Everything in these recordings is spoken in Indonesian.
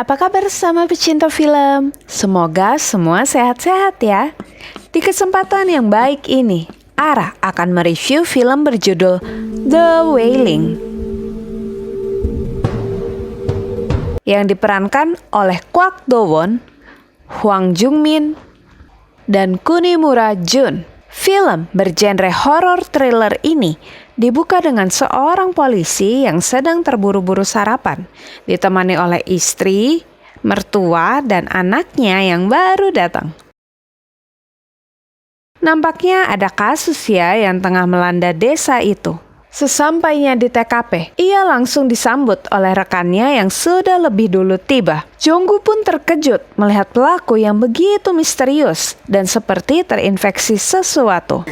Apa kabar sama pecinta film? Semoga semua sehat-sehat ya. Di kesempatan yang baik ini, Ara akan mereview film berjudul The Wailing yang diperankan oleh Kwak Do-won, Hwang Jung-min, dan Kunimura Jun. Film bergenre horror thriller ini dibuka dengan seorang polisi yang sedang terburu-buru sarapan, ditemani oleh istri, mertua, dan anaknya yang baru datang. Nampaknya ada kasus ya yang tengah melanda desa itu. Sesampainya di TKP, ia langsung disambut oleh rekannya yang sudah lebih dulu tiba. Jonggu pun terkejut melihat pelaku yang begitu misterius dan seperti terinfeksi sesuatu.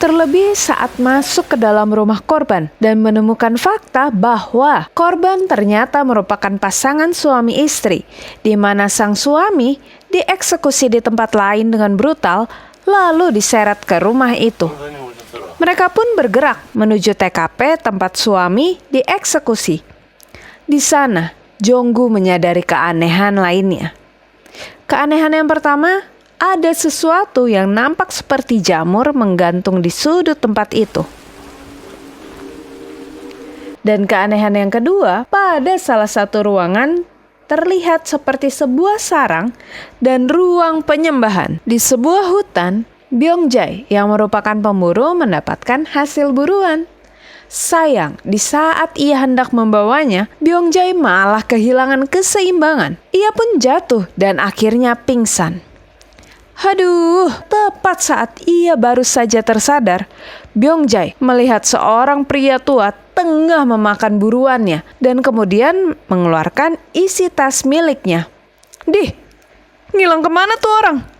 Terlebih saat masuk ke dalam rumah korban dan menemukan fakta bahwa korban ternyata merupakan pasangan suami istri, di mana sang suami dieksekusi di tempat lain dengan brutal, lalu diseret ke rumah itu. Mereka pun bergerak menuju TKP tempat suami dieksekusi. Di sana, Jonggu menyadari keanehan lainnya. Keanehan yang pertama, ada sesuatu yang nampak seperti jamur menggantung di sudut tempat itu. Dan keanehan yang kedua, pada salah satu ruangan terlihat seperti sebuah sarang dan ruang penyembahan. Di sebuah hutan, Byung-jae yang merupakan pemburu mendapatkan hasil buruan. Sayang, di saat ia hendak membawanya, Byung-jae malah kehilangan keseimbangan. Ia pun jatuh dan akhirnya pingsan. Aduh, tepat saat ia baru saja tersadar, Byung-jae melihat seorang pria tua tengah memakan buruannya dan kemudian mengeluarkan isi tas miliknya. Dih, ngilang kemana tuh orang?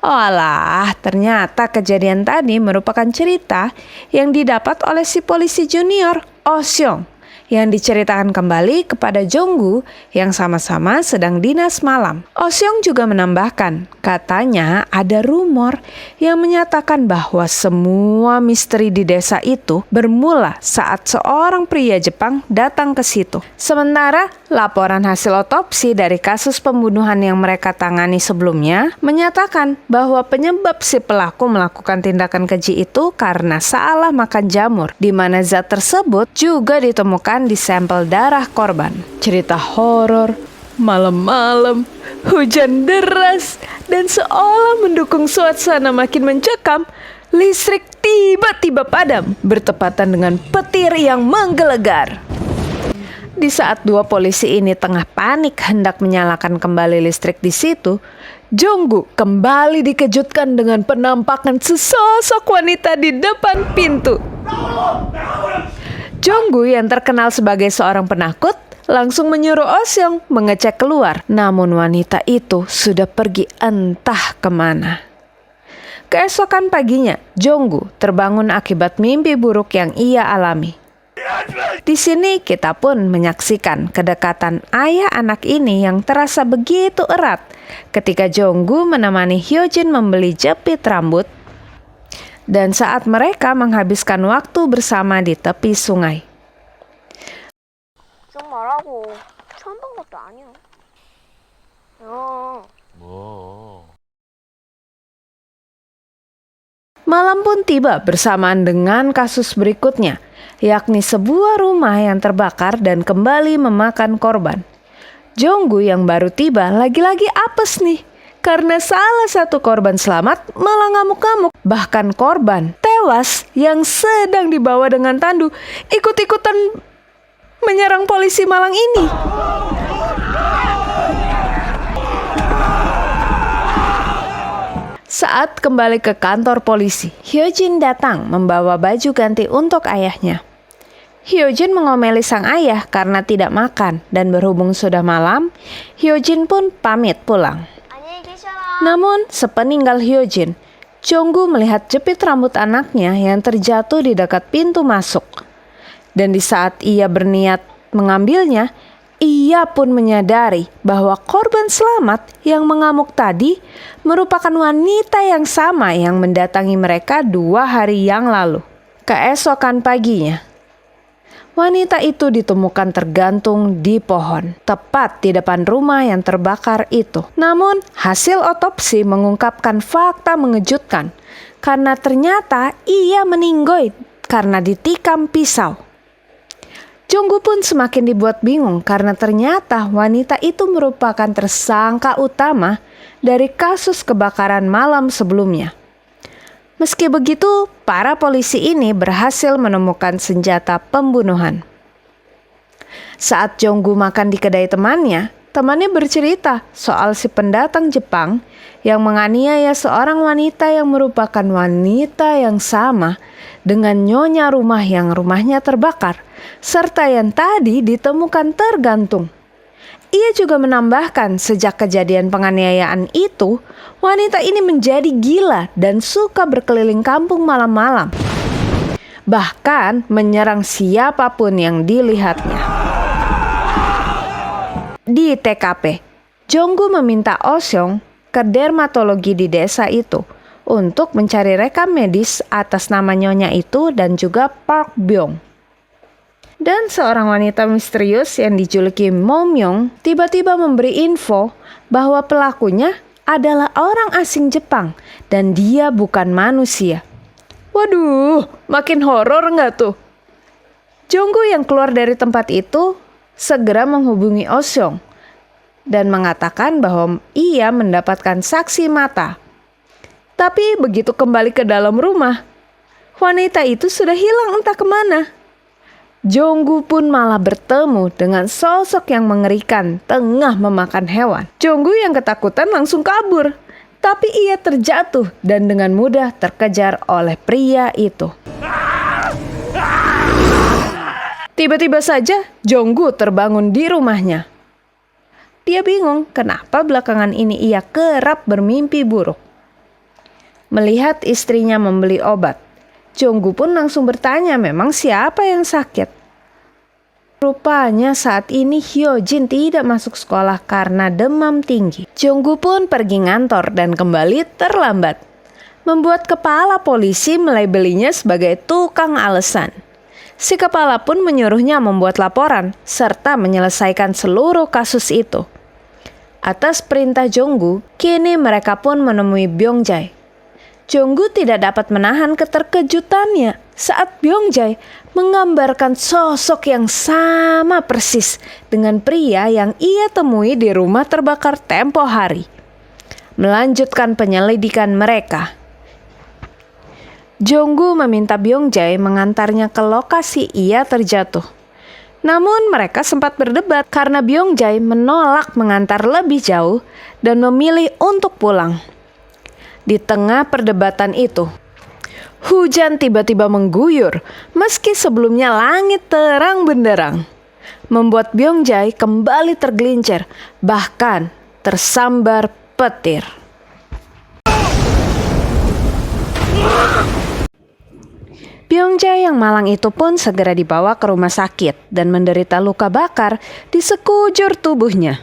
Oh alah, ternyata kejadian tadi merupakan cerita yang didapat oleh si polisi junior, Oh Seong, yang diceritakan kembali kepada Jonggu yang sama-sama sedang dinas malam. Oh Seong juga menambahkan, katanya ada rumor yang menyatakan bahwa semua misteri di desa itu bermula saat seorang pria Jepang datang ke situ. Sementara laporan hasil otopsi dari kasus pembunuhan yang mereka tangani sebelumnya menyatakan bahwa penyebab si pelaku melakukan tindakan keji itu karena salah makan jamur, di mana zat tersebut juga ditemukan di sampel darah korban. Cerita horor, malam-malam, hujan deras, dan seolah mendukung suasana makin mencekam, listrik tiba-tiba padam bertepatan dengan petir yang menggelegar. Di saat dua polisi ini tengah panik hendak menyalakan kembali listrik di situ, Jonggu kembali dikejutkan dengan penampakan sesosok wanita di depan pintu. Jonggu yang terkenal sebagai seorang penakut langsung menyuruh Oh Seong mengecek keluar. Namun wanita itu sudah pergi entah kemana. Keesokan paginya, Jonggu terbangun akibat mimpi buruk yang ia alami. Di sini kita pun menyaksikan kedekatan ayah anak ini yang terasa begitu erat ketika Jonggu menemani Hyojin membeli jepit rambut dan saat mereka menghabiskan waktu bersama di tepi sungai. 좀 말하고 처음 본 것도 아니야. Malam pun tiba bersamaan dengan kasus berikutnya, yakni sebuah rumah yang terbakar dan kembali memakan korban. Jonggu yang baru tiba lagi-lagi apes nih, karena salah satu korban selamat malah ngamuk-ngamuk. Bahkan korban tewas yang sedang dibawa dengan tandu ikut-ikutan menyerang polisi malang ini. Saat kembali ke kantor polisi, Hyojin datang membawa baju ganti untuk ayahnya. Hyojin mengomeli sang ayah karena tidak makan dan berhubung sudah malam, Hyojin pun pamit pulang. Namun sepeninggal Hyojin, Jonggu melihat jepit rambut anaknya yang terjatuh di dekat pintu masuk. Dan di saat ia berniat mengambilnya, ia pun menyadari bahwa korban selamat yang mengamuk tadi merupakan wanita yang sama yang mendatangi mereka 2 hari yang lalu. Keesokan paginya, wanita itu ditemukan tergantung di pohon, tepat di depan rumah yang terbakar itu. Namun, hasil otopsi mengungkapkan fakta mengejutkan, karena ternyata ia meninggoy karena ditikam pisau. Jonggu pun semakin dibuat bingung karena ternyata wanita itu merupakan tersangka utama dari kasus kebakaran malam sebelumnya. Meski begitu, para polisi ini berhasil menemukan senjata pembunuhan. Saat Jonggu makan di kedai temannya bercerita soal si pendatang Jepang yang menganiaya seorang wanita yang merupakan wanita yang sama dengan nyonya rumah yang rumahnya terbakar, serta yang tadi ditemukan tergantung. Ia juga menambahkan sejak kejadian penganiayaan itu, wanita ini menjadi gila dan suka berkeliling kampung malam-malam. Bahkan menyerang siapapun yang dilihatnya. Di TKP, Jonggu meminta Oseong ke dermatologi di desa itu untuk mencari rekam medis atas nama nyonya itu dan juga Park Byung. Dan seorang wanita misterius yang dijuluki Mo Myung tiba-tiba memberi info bahwa pelakunya adalah orang asing Jepang dan dia bukan manusia. Waduh, makin horor nggak tuh? Jonggu yang keluar dari tempat itu segera menghubungi Oseong dan mengatakan bahwa ia mendapatkan saksi mata. Tapi begitu kembali ke dalam rumah, wanita itu sudah hilang entah kemana. Jonggu pun malah bertemu dengan sosok yang mengerikan tengah memakan hewan. Jonggu yang ketakutan langsung kabur, tapi ia terjatuh dan dengan mudah terkejar oleh pria itu. Tiba-tiba saja Jonggu terbangun di rumahnya. Dia bingung kenapa belakangan ini ia kerap bermimpi buruk. Melihat istrinya membeli obat, Jonggu pun langsung bertanya memang siapa yang sakit. Rupanya saat ini Hyojin tidak masuk sekolah karena demam tinggi. Jonggu pun pergi ngantor dan kembali terlambat, membuat kepala polisi melabelinya sebagai tukang alasan. Si kepala pun menyuruhnya membuat laporan serta menyelesaikan seluruh kasus itu. Atas perintah Jonggu, kini mereka pun menemui Byongjae. Jonggu tidak dapat menahan keterkejutannya saat Byongjae menggambarkan sosok yang sama persis dengan pria yang ia temui di rumah terbakar tempo hari. Melanjutkan penyelidikan mereka, Jonggu meminta Byongjae mengantarnya ke lokasi ia terjatuh. Namun mereka sempat berdebat karena Byongjae menolak mengantar lebih jauh dan memilih untuk pulang. Di tengah perdebatan itu, hujan tiba-tiba mengguyur meski sebelumnya langit terang benderang, membuat Byongjae kembali tergelincir, bahkan tersambar petir. Byongjae yang malang itu pun segera dibawa ke rumah sakit dan menderita luka bakar di sekujur tubuhnya.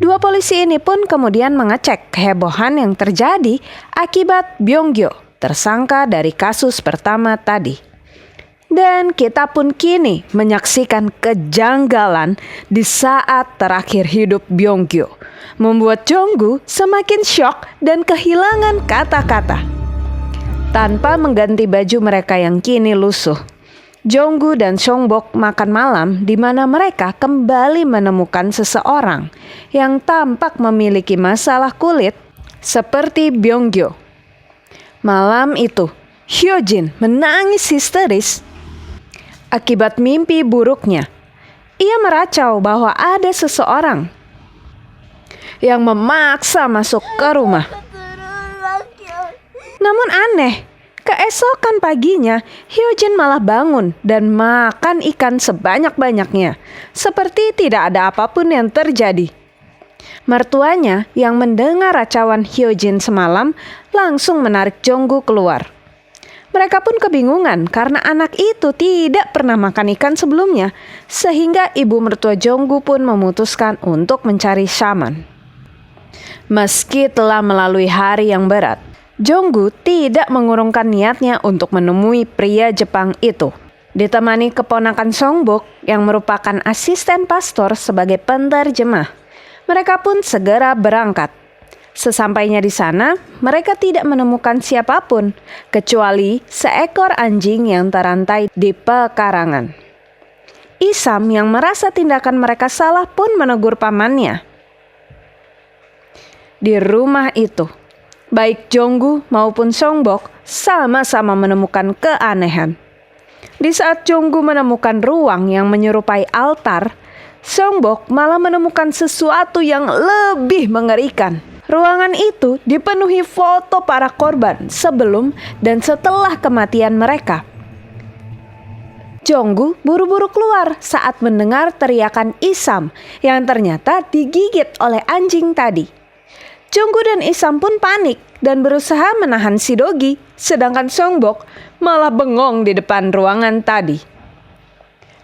Dua polisi ini pun kemudian mengecek kehebohan yang terjadi akibat Byongyo, tersangka dari kasus pertama tadi. Dan kita pun kini menyaksikan kejanggalan di saat terakhir hidup Byongyo, membuat Jonggu semakin syok dan kehilangan kata-kata. Tanpa mengganti baju mereka yang kini lusuh, Jonggu dan Songbok makan malam di mana mereka kembali menemukan seseorang yang tampak memiliki masalah kulit seperti Byongyo. Malam itu, Hyojin menangis histeris akibat mimpi buruknya. Ia meracau bahwa ada seseorang yang memaksa masuk ke rumah. Namun aneh, keesokan paginya, Hyojin malah bangun dan makan ikan sebanyak-banyaknya, seperti tidak ada apapun yang terjadi. Mertuanya yang mendengar racauan Hyojin semalam langsung menarik Jonggu keluar. Mereka pun kebingungan karena anak itu tidak pernah makan ikan sebelumnya, sehingga ibu mertua Jonggu pun memutuskan untuk mencari shaman. Meski telah melalui hari yang berat, Jonggu tidak mengurungkan niatnya untuk menemui pria Jepang itu. Ditemani keponakan Songbok yang merupakan asisten pastor sebagai penterjemah, mereka pun segera berangkat. Sesampainya di sana, mereka tidak menemukan siapapun kecuali seekor anjing yang terantai di pekarangan. Isam yang merasa tindakan mereka salah pun menegur pamannya. Di rumah itu, baik Jonggu maupun Songbok sama-sama menemukan keanehan. Di saat Jonggu menemukan ruang yang menyerupai altar, Songbok malah menemukan sesuatu yang lebih mengerikan. Ruangan itu dipenuhi foto para korban sebelum dan setelah kematian mereka. Jonggu buru-buru keluar saat mendengar teriakan Isam yang ternyata digigit oleh anjing tadi. Jonggu dan Isam pun panik dan berusaha menahan si Dogi, sedangkan Songbok malah bengong di depan ruangan tadi.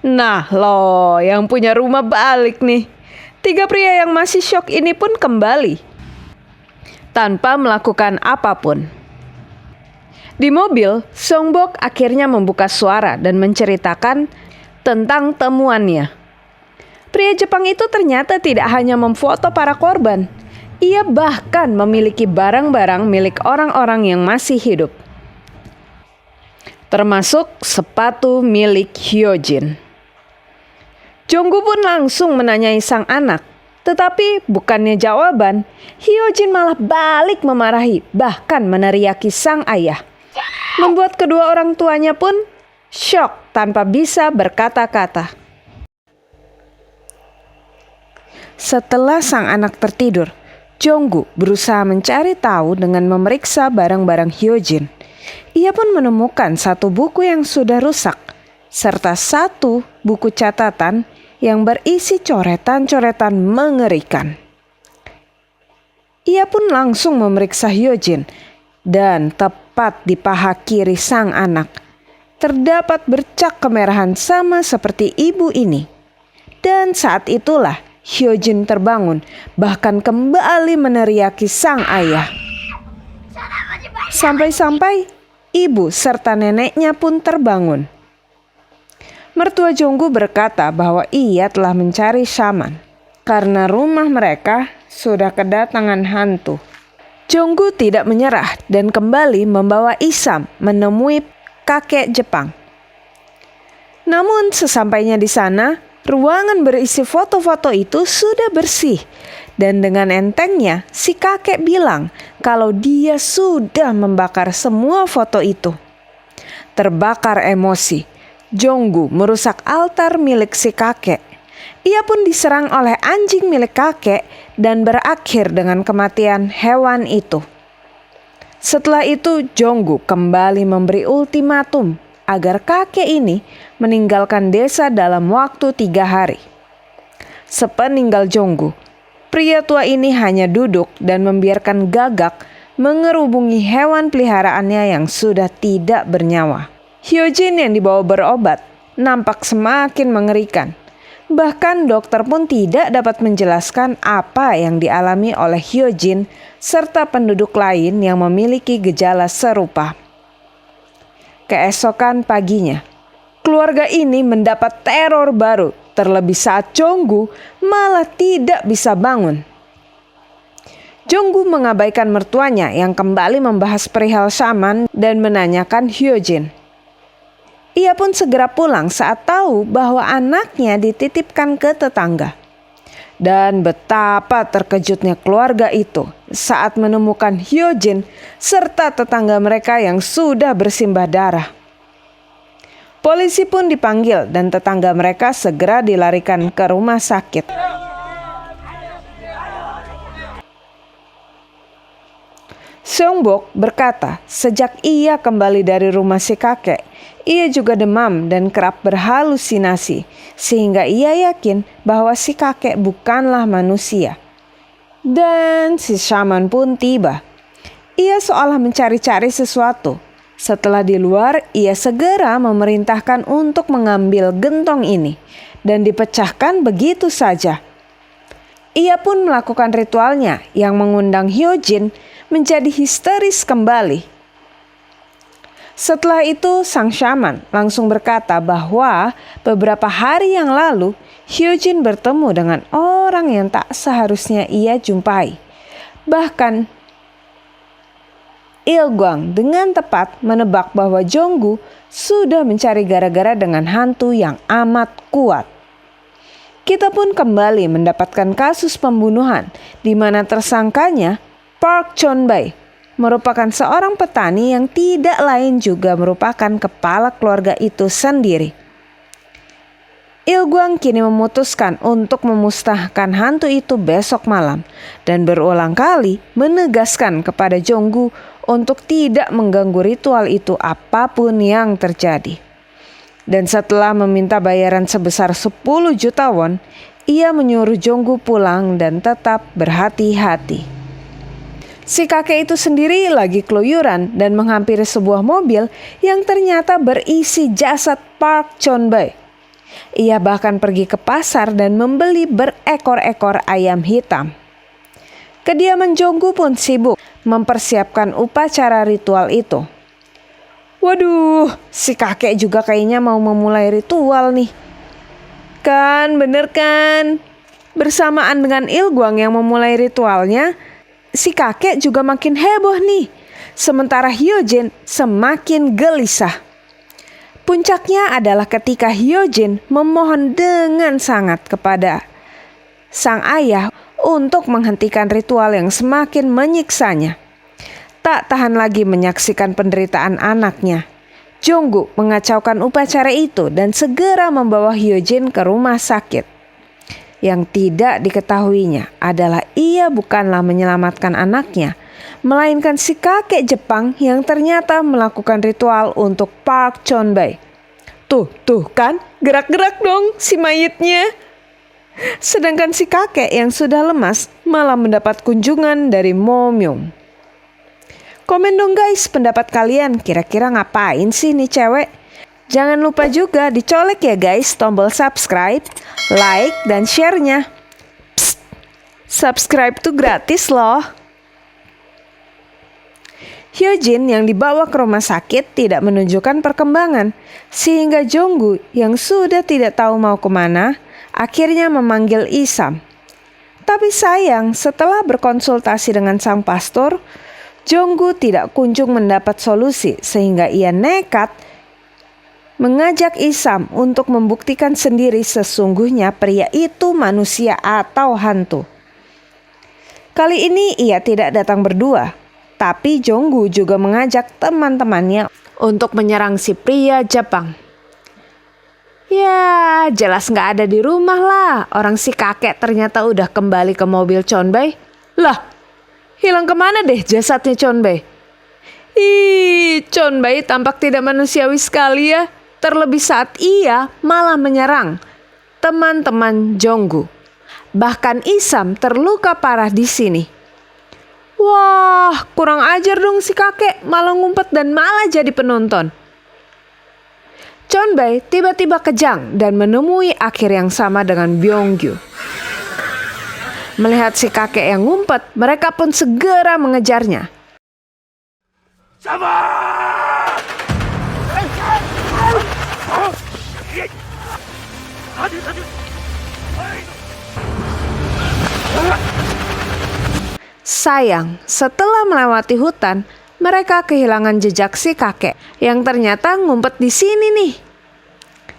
Nah loh, yang punya rumah balik nih. 3 pria yang masih syok ini pun kembali tanpa melakukan apapun. Di mobil, Songbok akhirnya membuka suara dan menceritakan tentang temuannya. Pria Jepang itu ternyata tidak hanya memfoto para korban, ia bahkan memiliki barang-barang milik orang-orang yang masih hidup, termasuk sepatu milik Hyojin. Jonggu pun langsung menanyai sang anak, tetapi bukannya jawaban, Hyojin malah balik memarahi, bahkan meneriaki sang ayah. Membuat kedua orang tuanya pun syok tanpa bisa berkata-kata. Setelah sang anak tertidur, Jonggu berusaha mencari tahu dengan memeriksa barang-barang Hyojin. Ia pun menemukan 1 buku yang sudah rusak, serta 1 buku catatan yang berisi coretan-coretan mengerikan. Ia pun langsung memeriksa Hyojin, dan tepat di paha kiri sang anak terdapat bercak kemerahan sama seperti ibu ini. Dan saat itulah Hyojin terbangun, bahkan kembali meneriaki sang ayah. Sampai-sampai ibu serta neneknya pun terbangun. Mertua Jonggu berkata bahwa ia telah mencari shaman karena rumah mereka sudah kedatangan hantu. Jonggu tidak menyerah dan kembali membawa Isam menemui kakek Jepang. Namun sesampainya di sana, ruangan berisi foto-foto itu sudah bersih. Dan dengan entengnya, si kakek bilang kalau dia sudah membakar semua foto itu. Terbakar emosi, Jonggu merusak altar milik si kakek. Ia pun diserang oleh anjing milik kakek dan berakhir dengan kematian hewan itu. Setelah itu, Jonggu kembali memberi ultimatum agar kakek ini meninggalkan desa dalam waktu 3 hari. Sepeninggal Jonggu, pria tua ini hanya duduk dan membiarkan Gagak mengerubungi hewan peliharaannya yang sudah tidak bernyawa. Hyojin yang dibawa berobat nampak semakin mengerikan. Bahkan dokter pun tidak dapat menjelaskan apa yang dialami oleh Hyojin serta penduduk lain yang memiliki gejala serupa. Keesokan paginya, keluarga ini mendapat teror baru, terlebih saat Jonggu malah tidak bisa bangun. Jonggu mengabaikan mertuanya yang kembali membahas perihal shaman dan menanyakan Hyojin. Ia pun segera pulang saat tahu bahwa anaknya dititipkan ke tetangga. Dan betapa terkejutnya keluarga itu saat menemukan Hyojin serta tetangga mereka yang sudah bersimbah darah. Polisi pun dipanggil dan tetangga mereka segera dilarikan ke rumah sakit. Songbok berkata sejak ia kembali dari rumah si kakek, ia juga demam dan kerap berhalusinasi, sehingga ia yakin bahwa si kakek bukanlah manusia. Dan si shaman pun tiba. Ia seolah mencari-cari sesuatu. Setelah di luar, ia segera memerintahkan untuk mengambil gentong ini dan dipecahkan begitu saja. Ia pun melakukan ritualnya yang mengundang Hyojin menjadi histeris kembali. Setelah itu sang syaman langsung berkata bahwa beberapa hari yang lalu Hyojin bertemu dengan orang yang tak seharusnya ia jumpai. Bahkan Il-gwang dengan tepat menebak bahwa Jonggu sudah mencari gara-gara dengan hantu yang amat kuat. Kita pun kembali mendapatkan kasus pembunuhan di mana tersangkanya Park Chon-bae merupakan seorang petani yang tidak lain juga merupakan kepala keluarga itu sendiri. Il-gwang kini memutuskan untuk memusnahkan hantu itu besok malam dan berulang kali menegaskan kepada Jonggu untuk tidak mengganggu ritual itu apapun yang terjadi. Dan setelah meminta bayaran sebesar 10 juta won, ia menyuruh Jonggu pulang dan tetap berhati-hati. Si kakek itu sendiri lagi keluyuran dan menghampiri sebuah mobil yang ternyata berisi jasad Park Chon-bae. Ia bahkan pergi ke pasar dan membeli berekor-ekor ayam hitam. Kediaman Jonggu pun sibuk mempersiapkan upacara ritual itu. Waduh, si kakek juga kayaknya mau memulai ritual nih. Kan, bener kan? Bersamaan dengan Il-gwang yang memulai ritualnya, si kakek juga makin heboh nih. Sementara Hyojin semakin gelisah. Puncaknya adalah ketika Hyojin memohon dengan sangat kepada sang ayah untuk menghentikan ritual yang semakin menyiksanya. Tak tahan lagi menyaksikan penderitaan anaknya, Jonggu mengacaukan upacara itu dan segera membawa Hyojin ke rumah sakit. Yang tidak diketahuinya adalah ia bukanlah menyelamatkan anaknya, melainkan si kakek Jepang yang ternyata melakukan ritual untuk Park Chon-bae. Tuh kan, gerak-gerak dong si mayitnya. Sedangkan si kakek yang sudah lemas malah mendapat kunjungan dari Mo Myung. Komen dong guys pendapat kalian, kira-kira ngapain sih nih cewek? Jangan lupa juga dicolek ya guys tombol subscribe, like, dan share-nya. Psst, subscribe tuh gratis loh. Hyojin yang dibawa ke rumah sakit tidak menunjukkan perkembangan, sehingga Jonggu yang sudah tidak tahu mau kemana, akhirnya memanggil Isam. Tapi sayang, setelah berkonsultasi dengan sang pastor, Jonggu tidak kunjung mendapat solusi, sehingga ia nekat mengajak Isam untuk membuktikan sendiri sesungguhnya pria itu manusia atau hantu. Kali ini ia tidak datang berdua, tapi Jonggu juga mengajak teman-temannya untuk menyerang si pria Jepang. Ya, jelas nggak ada di rumah lah. Orang si kakek ternyata udah kembali ke mobil Chon-bae. Lah, hilang kemana deh jasadnya Chon-bae? Ih, Chon-bae tampak tidak manusiawi sekali ya. Terlebih saat ia malah menyerang teman-teman Jonggu. Bahkan Isam terluka parah di sini. Wah, kurang ajar dong si kakek, malah ngumpet dan malah jadi penonton. Chon-bae tiba-tiba kejang dan menemui akhir yang sama dengan Byung-gyu. Melihat si kakek yang ngumpet, mereka pun segera mengejarnya. Sayang, setelah melewati hutan, mereka kehilangan jejak si kakek yang ternyata ngumpet di sini nih.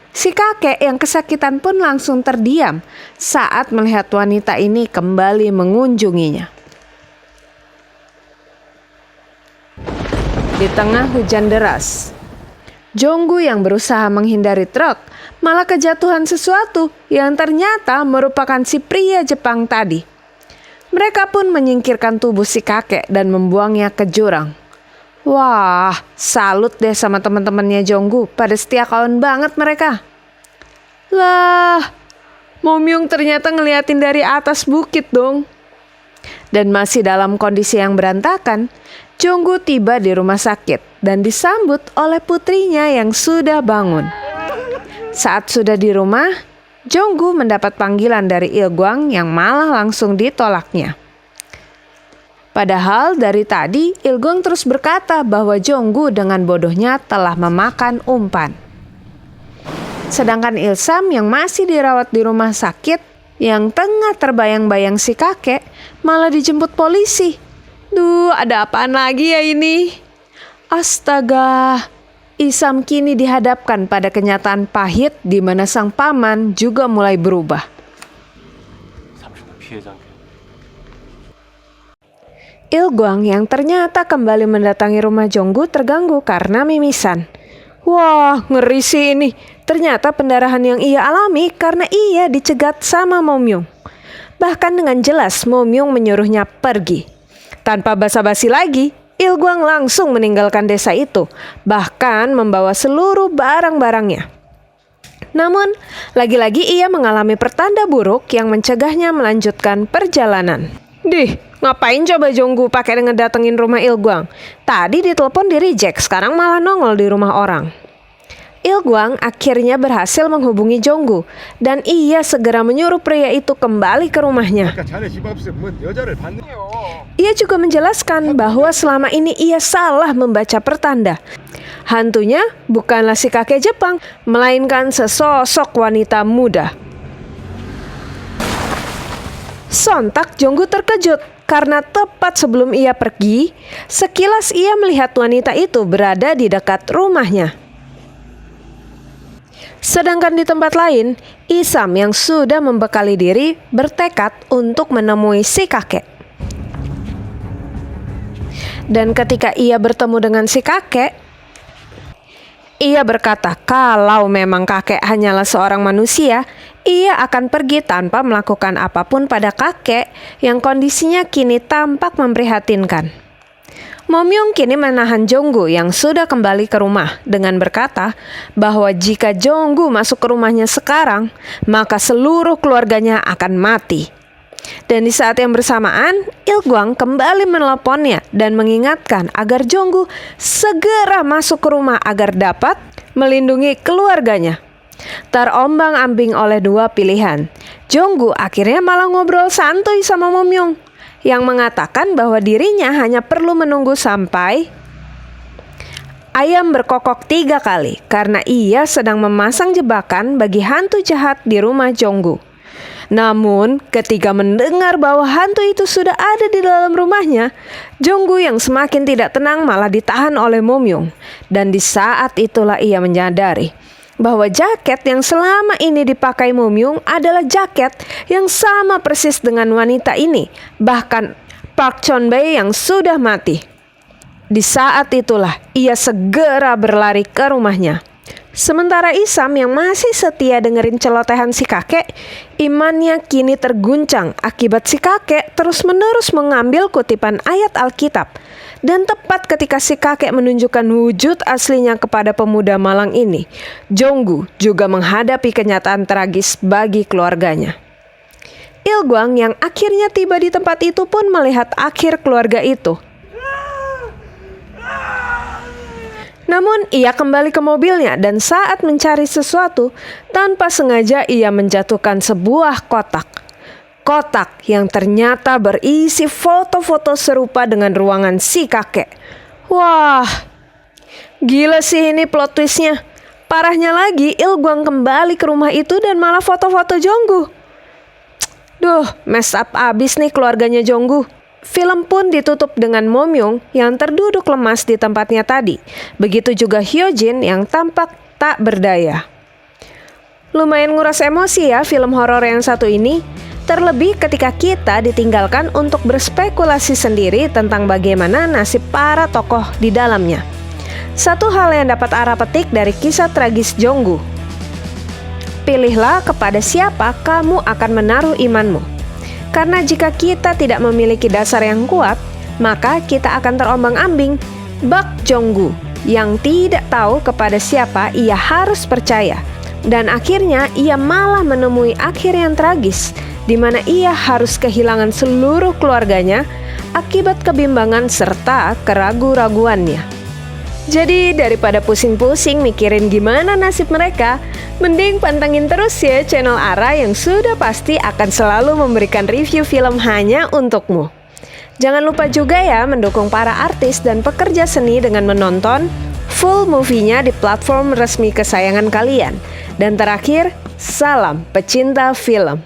Si kakek yang kesakitan pun langsung terdiam saat melihat wanita ini kembali mengunjunginya. Di tengah hujan deras, Jonggu yang berusaha menghindari truk malah kejatuhan sesuatu yang ternyata merupakan si pria Jepang tadi. Mereka pun menyingkirkan tubuh si kakek dan membuangnya ke jurang. Wah, salut deh sama teman-temannya Jonggu, pada setia kawan banget mereka. Lah, Mo Myung ternyata ngeliatin dari atas bukit dong. Dan masih dalam kondisi yang berantakan, Jonggu tiba di rumah sakit dan disambut oleh putrinya yang sudah bangun. Saat sudah di rumah, Jonggu mendapat panggilan dari Il-gwang yang malah langsung ditolaknya. Padahal dari tadi Il-gwang terus berkata bahwa Jonggu dengan bodohnya telah memakan umpan. Sedangkan Il-sam yang masih dirawat di rumah sakit, yang tengah terbayang-bayang si kakek, malah dijemput polisi. Duh, ada apaan lagi ya ini? Astaga, Isam kini dihadapkan pada kenyataan pahit di mana sang paman juga mulai berubah. Il-gwang yang ternyata kembali mendatangi rumah Jonggu terganggu karena mimisan. Wah, ngeri sih ini. Ternyata pendarahan yang ia alami karena ia dicegat sama Momyung. Bahkan dengan jelas Momyung menyuruhnya pergi. Tanpa basa-basi lagi, Il-gwang langsung meninggalkan desa itu, bahkan membawa seluruh barang-barangnya. Namun, lagi-lagi ia mengalami pertanda buruk yang mencegahnya melanjutkan perjalanan. Ngapain coba Jonggu pakai ngedatengin rumah Il-gwang? Tadi ditelepon di reject, sekarang malah nongol di rumah orang. Il-gwang akhirnya berhasil menghubungi Jonggu dan ia segera menyuruh pria itu kembali ke rumahnya. Ia juga menjelaskan bahwa selama ini ia salah membaca pertanda. Hantunya bukanlah si kakek Jepang, melainkan sesosok wanita muda. Sontak Jonggu terkejut karena tepat sebelum ia pergi, sekilas ia melihat wanita itu berada di dekat rumahnya. Sedangkan di tempat lain, Isam yang sudah membekali diri bertekad untuk menemui si kakek. Dan ketika ia bertemu dengan si kakek, ia berkata kalau memang kakek hanyalah seorang manusia, ia akan pergi tanpa melakukan apapun pada kakek yang kondisinya kini tampak memprihatinkan. Momyung kini menahan Jonggu yang sudah kembali ke rumah dengan berkata bahwa jika Jonggu masuk ke rumahnya sekarang, maka seluruh keluarganya akan mati. Dan di saat yang bersamaan, Il-gwang kembali meneleponnya dan mengingatkan agar Jonggu segera masuk ke rumah agar dapat melindungi keluarganya. Terombang-ambing oleh dua pilihan, Jonggu akhirnya malah ngobrol santuy sama Momyung yang mengatakan bahwa dirinya hanya perlu menunggu sampai ayam berkokok 3 kali karena ia sedang memasang jebakan bagi hantu jahat di rumah Jonggu. Namun ketika mendengar bahwa hantu itu sudah ada di dalam rumahnya, Jonggu yang semakin tidak tenang malah ditahan oleh Momyung. Dan di saat itulah ia menyadari bahwa jaket yang selama ini dipakai Momyung adalah jaket yang sama persis dengan wanita ini, bahkan Park Chon-bae yang sudah mati. Di saat itulah ia segera berlari ke rumahnya. Sementara Isam yang masih setia dengerin celotehan si kakek, imannya kini terguncang akibat si kakek terus-menerus mengambil kutipan ayat Alkitab. Dan tepat ketika si kakek menunjukkan wujud aslinya kepada pemuda malang ini, Jonggu juga menghadapi kenyataan tragis bagi keluarganya. Il-gwang yang akhirnya tiba di tempat itu pun melihat akhir keluarga itu. Namun ia kembali ke mobilnya dan saat mencari sesuatu, tanpa sengaja ia menjatuhkan sebuah kotak. Kotak yang ternyata berisi foto-foto serupa dengan ruangan si kakek. Wah, gila sih ini plot twistnya. Parahnya lagi, Il-gwang kembali ke rumah itu dan malah foto-foto Jonggu. Duh, mess up abis nih keluarganya Jonggu. Film pun ditutup dengan Momyung yang terduduk lemas di tempatnya tadi. Begitu juga Hyojin yang tampak tak berdaya. Lumayan nguras emosi ya film horor yang satu ini. Terlebih ketika kita ditinggalkan untuk berspekulasi sendiri tentang bagaimana nasib para tokoh di dalamnya. Satu hal yang dapat Ara petik dari kisah tragis Jonggu. Pilihlah kepada siapa kamu akan menaruh imanmu. Karena jika kita tidak memiliki dasar yang kuat, maka kita akan terombang-ambing bak Jonggu yang tidak tahu kepada siapa ia harus percaya. Dan akhirnya ia malah menemui akhir yang tragis, di mana ia harus kehilangan seluruh keluarganya akibat kebimbangan serta keraguan-raguannya. Jadi daripada pusing-pusing mikirin gimana nasib mereka, mending pantengin terus ya channel Ara yang sudah pasti akan selalu memberikan review film hanya untukmu. Jangan lupa juga ya mendukung para artis dan pekerja seni dengan menonton full movie-nya di platform resmi kesayangan kalian. Dan terakhir, salam pecinta film.